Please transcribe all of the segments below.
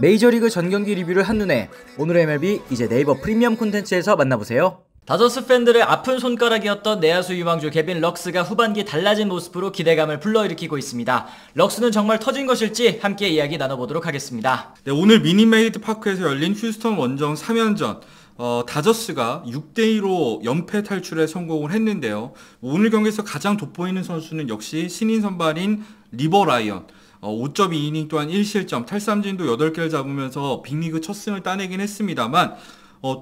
메이저리그 전경기 리뷰를 한눈에 오늘의 MLB 이제 네이버 프리미엄 콘텐츠에서 만나보세요. 다저스 팬들의 아픈 손가락이었던 내야수 유망주 개빈 럭스가 후반기 달라진 모습으로 기대감을 불러일으키고 있습니다. 럭스는 정말 터진 것일지 함께 이야기 나눠보도록 하겠습니다. 네, 오늘 미니메이드 파크에서 열린 휴스턴 원정 3연전 다저스가 6대2로 연패 탈출에 성공을 했는데요. 오늘 경기에서 가장 돋보이는 선수는 역시 신인 선발인 리버 라이언. 5.2이닝 또한 1실점, 탈삼진도 8개를 잡으면서 빅리그 첫 승을 따내긴 했습니다만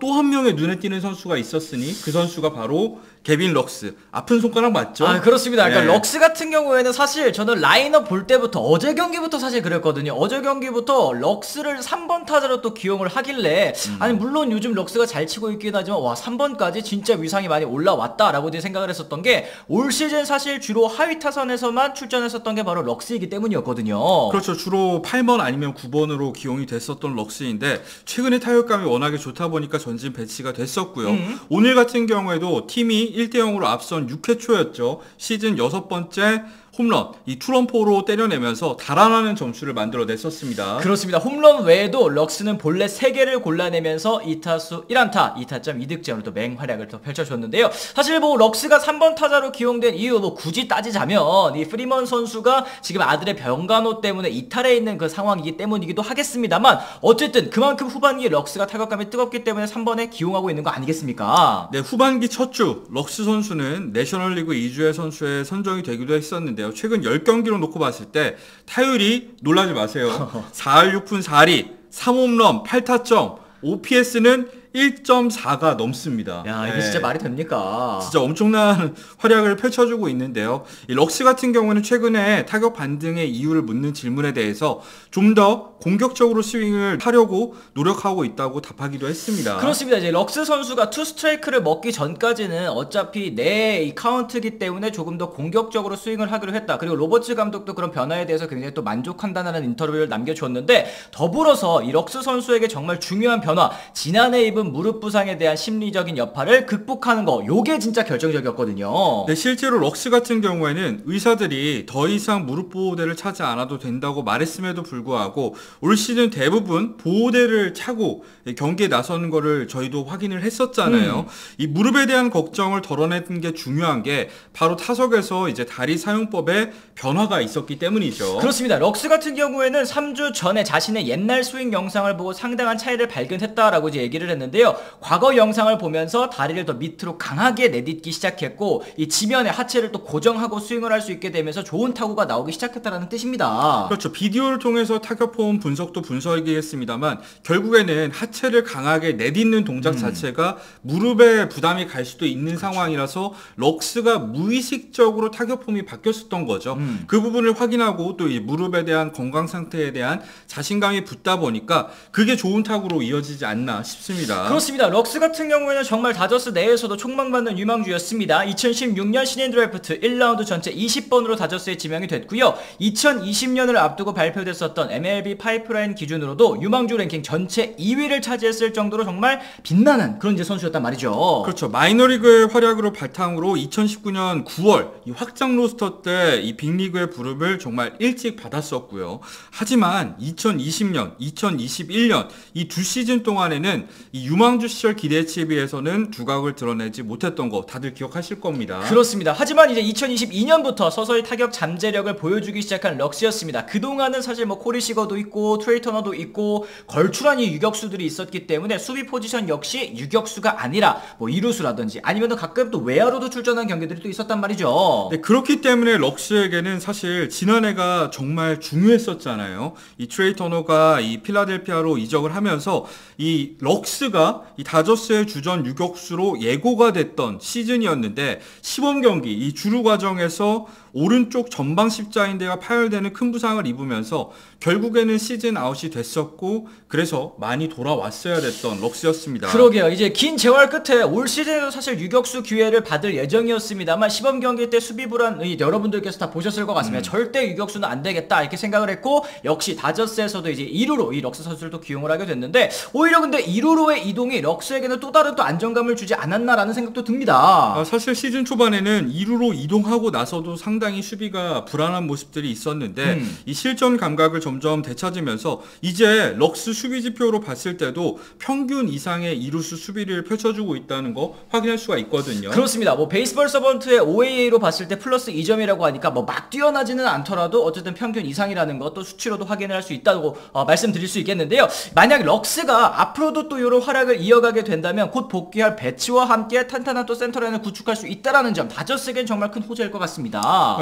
또 한 명의 눈에 띄는 선수가 있었으니 그 선수가 바로 개빈 럭스. 아픈 손가락 맞죠? 아, 그렇습니다. 그러니까 네. 럭스 같은 경우에는 사실 저는 라인업 볼 때부터 어제 경기부터 사실 그랬거든요. 어제 경기부터 럭스를 3번 타자로 또 기용을 하길래 아니 물론 요즘 럭스가 잘 치고 있긴 하지만 와 3번까지 진짜 위상이 많이 올라왔다라고 생각을 했었던 게 올 시즌 사실 주로 하위 타선에서만 출전했었던 게 바로 럭스이기 때문이었거든요. 그렇죠. 주로 8번 아니면 9번으로 기용이 됐었던 럭스인데 최근에 타격감이 워낙에 좋다 보니까 전진 배치가 됐었고요. 오늘 같은 경우에도 팀이 1대0으로 앞선 6회 초였죠. 시즌 6번째 홈런, 이 투런포로 때려내면서 달아나는 점수를 만들어냈었습니다. 그렇습니다. 홈런 외에도 럭스는 본래 3개를 골라내면서 2타수 1안타, 2타점 2득점으로 또 맹활약을 또 펼쳐줬는데요. 사실 뭐 럭스가 3번 타자로 기용된 이유 뭐 굳이 따지자면 이 프리먼 선수가 지금 아들의 병간호 때문에 이탈해 있는 그 상황이기 때문이기도 하겠습니다만 어쨌든 그만큼 후반기에 럭스가 타격감이 뜨겁기 때문에 3번에 기용하고 있는 거 아니겠습니까? 네, 후반기 첫 주 럭스 선수는 내셔널리그 2주의 선수에 선정이 되기도 했었는데 최근 10경기로 놓고 봤을 때 타율이 놀라지 마세요. 4할 6푼 4리, 3홈런, 8타점, OPS는 1.4가 넘습니다. 야, 이게 네. 진짜 말이 됩니까? 진짜 엄청난 활약을 펼쳐주고 있는데요. 이 럭스 같은 경우는 최근에 타격 반등의 이유를 묻는 질문에 대해서 좀 더 공격적으로 스윙을 하려고 노력하고 있다고 답하기도 했습니다. 그렇습니다. 이제 럭스 선수가 투 스트라이크를 먹기 전까지는 어차피 내 이 카운트기 때문에 조금 더 공격적으로 스윙을 하기로 했다. 그리고 로버츠 감독도 그런 변화에 대해서 굉장히 또 만족한다는 인터뷰를 남겨주었는데 더불어서 이 럭스 선수에게 정말 중요한 변화, 지난해 입은 무릎 부상에 대한 심리적인 여파를 극복하는 거, 요게 진짜 결정적이었거든요. 네, 실제로 럭스 같은 경우에는 의사들이 더 이상 무릎 보호대를 차지 않아도 된다고 말했음에도 불구하고 올 시즌 대부분 보호대를 차고 경기에 나서는 거를 저희도 확인을 했었잖아요. 이 무릎에 대한 걱정을 덜어내는 게 중요한 게 바로 타석에서 이제 다리 사용법에 변화가 있었기 때문이죠. 그렇습니다. 럭스 같은 경우에는 3주 전에 자신의 옛날 스윙 영상을 보고 상당한 차이를 발견했다라고 이제 얘기를 했는데요. 과거 영상을 보면서 다리를 더 밑으로 강하게 내딛기 시작했고 이 지면에 하체를 또 고정하고 스윙을 할 수 있게 되면서 좋은 타구가 나오기 시작했다는 뜻입니다. 그렇죠. 비디오를 통해서 타격폼 분석도 분석이겠습니다만 결국에는 하체를 강하게 내딛는 동작 자체가 무릎에 부담이 갈 수도 있는 상황이라서 럭스가 무의식적으로 타격폼이 바뀌었었던 거죠. 그 부분을 확인하고 또 이 무릎에 대한 건강 상태에 대한 자신감이 붙다 보니까 그게 좋은 타구로 이어지지 않나 싶습니다. 그렇습니다. 럭스 같은 경우에는 정말 다저스 내에서도 촉망받는 유망주였습니다. 2016년 신인 드래프트 1라운드 전체 20번으로 다저스에 지명이 됐고요. 2020년을 앞두고 발표됐었던 MLB 파이프라인 기준으로도 유망주 랭킹 전체 2위를 차지했을 정도로 정말 빛나는 그런 이제 선수였단 말이죠. 그렇죠. 마이너리그의 활약으로 바탕으로 2019년 9월 이 확장 로스터 때 이 빅리그의 부름을 정말 일찍 받았었고요. 하지만 2020년, 2021년 이 두 시즌 동안에는 이 유망주 시절 기대치에 비해서는 두각을 드러내지 못했던 거 다들 기억하실 겁니다. 그렇습니다. 하지만 이제 2022년부터 서서히 타격 잠재력을 보여주기 시작한 럭스였습니다. 그동안은 사실 뭐 코리 시거도 있고 트레이 터너도 있고 걸출한 이 유격수들이 있었기 때문에 수비 포지션 역시 유격수가 아니라 뭐 이루수라든지 아니면 가끔 또 외야로도 출전한 경기들이 또 있었단 말이죠. 네, 그렇기 때문에 럭스에게는 사실 지난해가 정말 중요했었잖아요. 이 트레이 터너가 이 필라델피아로 이적을 하면서 이 럭스가 이 다저스의 주전 유격수로 예고가 됐던 시즌이었는데 시범 경기 이 주루 과정에서 오른쪽 전방 십자인대가 파열되는 큰 부상을 입으면서 결국에는 시즌 아웃이 됐었고 그래서 많이 돌아왔어야 됐던 럭스였습니다. 그러게요. 이제 긴 재활 끝에 올 시즌에도 사실 유격수 기회를 받을 예정이었습니다만 시범 경기 때 수비 불안 여러분들께서 다 보셨을 것 같습니다. 절대 유격수는 안 되겠다 이렇게 생각을 했고 역시 다저스에서도 이제 2루로 이 럭스 선수를 또 기용을 하게 됐는데 오히려 근데 2루로의 이동이 럭스에게는 또 다른 또 안정감을 주지 않았나라는 생각도 듭니다. 사실 시즌 초반에는 2루로 이동하고 나서도 상당히 상당히 수비가 불안한 모습들이 있었는데 이 실전 감각을 점점 되찾으면서 이제 럭스 수비 지표로 봤을 때도 평균 이상의 이루수 수비를 펼쳐주고 있다는 거 확인할 수가 있거든요. 그렇습니다. 뭐 베이스볼 서번트의 OAA로 봤을 때 플러스 2점이라고 하니까 뭐 막 뛰어나지는 않더라도 어쨌든 평균 이상이라는 것 또 수치로도 확인을 할 수 있다고 말씀드릴 수 있겠는데요. 만약 럭스가 앞으로도 또 이런 활약을 이어가게 된다면 곧 복귀할 배치와 함께 탄탄한 또 센터라인을 구축할 수 있다라는 점, 다저스에겐 정말 큰 호재일 것 같습니다.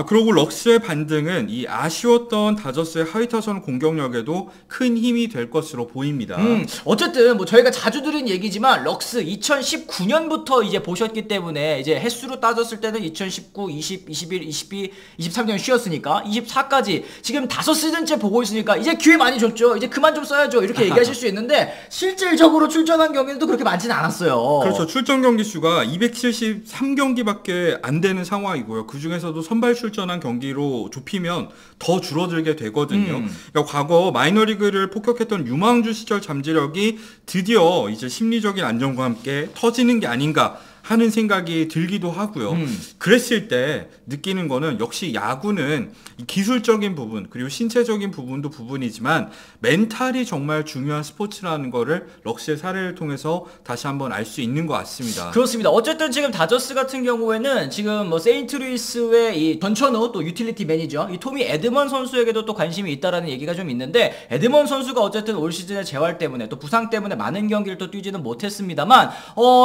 그리고 럭스의 반등은 이 아쉬웠던 다저스의 하위 타선 공격력에도 큰 힘이 될 것으로 보입니다. 어쨌든 뭐 저희가 자주 드린 얘기지만 럭스 2019년부터 이제 보셨기 때문에 이제 횟수로 따졌을 때는 2019, 20, 21, 22, 23년 쉬었으니까 24까지 지금 5시즌째 보고 있으니까 이제 기회 많이 줬죠. 이제 그만 좀 써야죠. 이렇게 얘기하실 수 있는데 실질적으로 출전한 경기도 그렇게 많지는 않았어요. 그렇죠. 출전 경기 수가 273경기밖에 안 되는 상황이고요. 그 중에서도 선발 출전한 경기로 좁히면 더 줄어들게 되거든요. 그러니까 과거 마이너리그를 폭격했던 유망주 시절 잠재력이 드디어 이제 심리적인 안정과 함께 터지는 게 아닌가 하는 생각이 들기도 하고요. 그랬을 때 느끼는 거는 역시 야구는 기술적인 부분 그리고 신체적인 부분도 부분이지만 멘탈이 정말 중요한 스포츠라는 거를 럭스의 사례를 통해서 다시 한번 알 수 있는 것 같습니다. 그렇습니다. 어쨌든 지금 다저스 같은 경우에는 지금 뭐 세인트루이스의 이 전천후 또 유틸리티 매니저 이 토미 에드먼 선수에게도 또 관심이 있다라는 얘기가 좀 있는데 에드먼 선수가 어쨌든 올 시즌의 재활 때문에 또 부상 때문에 많은 경기를 또 뛰지는 못했습니다만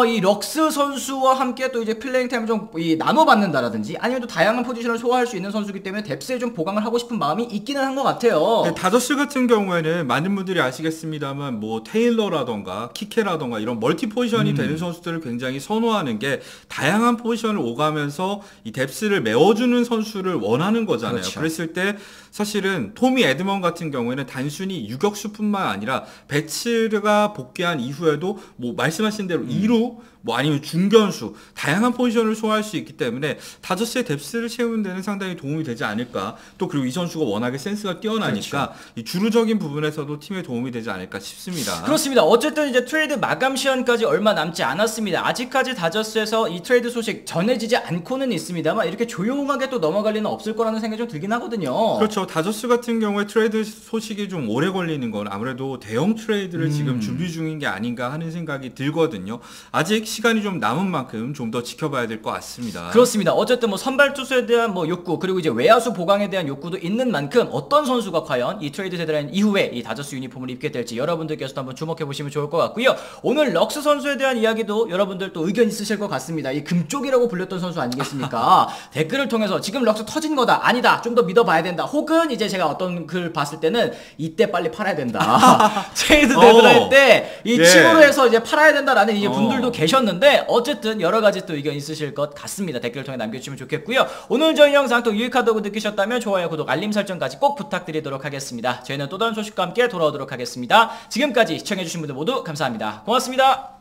이 럭스 선수와 함께 또 이제 플레잉 타임을 좀 나눠받는다라든지 아니면 또 다양한 포지션을 소화할 수 있는 선수이기 때문에 뎁스에 좀 보강을 하고 싶은 마음이 있기는 한 것 같아요. 네, 다저스 같은 경우에는 많은 분들이 아시겠습니다만 뭐 테일러라던가 키케라던가 이런 멀티 포지션이 되는 선수들을 굉장히 선호하는 게 다양한 포지션을 오가면서 이 뎁스를 메워주는 선수를 원하는 거잖아요. 그렇죠. 그랬을 때 사실은 토미 에드먼 같은 경우에는 단순히 유격수뿐만 아니라 배츠가 복귀한 이후에도 뭐 말씀하신 대로 2루 뭐 아니면 중견수 다양한 포지션을 소화할 수 있기 때문에 다저스의 뎁스를 채우는 데는 상당히 도움이 되지 않을까. 또 그리고 이 선수가 워낙에 센스가 뛰어나니까 그렇죠. 이 주루적인 부분에서도 팀에 도움이 되지 않을까 싶습니다. 그렇습니다. 어쨌든 이제 트레이드 마감 시한까지 얼마 남지 않았습니다. 아직까지 다저스에서 이 트레이드 소식 전해지지 않고는 있습니다만 이렇게 조용하게 또 넘어갈 리는 없을 거라는 생각이 좀 들긴 하거든요. 그렇죠. 다저스 같은 경우에 트레이드 소식이 좀 오래 걸리는 건 아무래도 대형 트레이드를 지금 준비 중인 게 아닌가 하는 생각이 들거든요. 아직 시간이 좀 남은 만큼 좀 더 지켜봐야 될 것 같습니다. 그렇습니다. 어쨌든 뭐 선발 투수에 대한 뭐 욕구 그리고 이제 외야수 보강에 대한 욕구도 있는 만큼 어떤 선수가 과연 이 트레이드 데드라인 이후에 이 다저스 유니폼을 입게 될지 여러분들께서도 한번 주목해 보시면 좋을 것 같고요. 오늘 럭스 선수에 대한 이야기도 여러분들 또 의견 있으실 것 같습니다. 이 금쪽이라고 불렸던 선수 아니겠습니까? 댓글을 통해서 지금 럭스 터진 거다 아니다 좀 더 믿어봐야 된다 혹은 이제 제가 어떤 글 봤을 때는 이때 빨리 팔아야 된다. 트레이드 데드라인 때 이 칩으로 해서 이제 팔아야 된다라는 이제 분들도 계셨는데 어쨌든 여러 가지 또 의견 있으실 것 같습니다. 댓글을 통해 남겨주시면 좋겠고요. 오늘 저희 영상 또 유익하다고 느끼셨다면 좋아요, 구독, 알림 설정까지 꼭 부탁드리도록 하겠습니다. 저희는 또 다른 소식과 함께 돌아오도록 하겠습니다. 지금까지 시청해주신 분들 모두 감사합니다. 고맙습니다.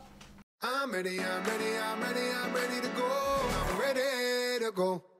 I'm ready to go. I'm ready to go.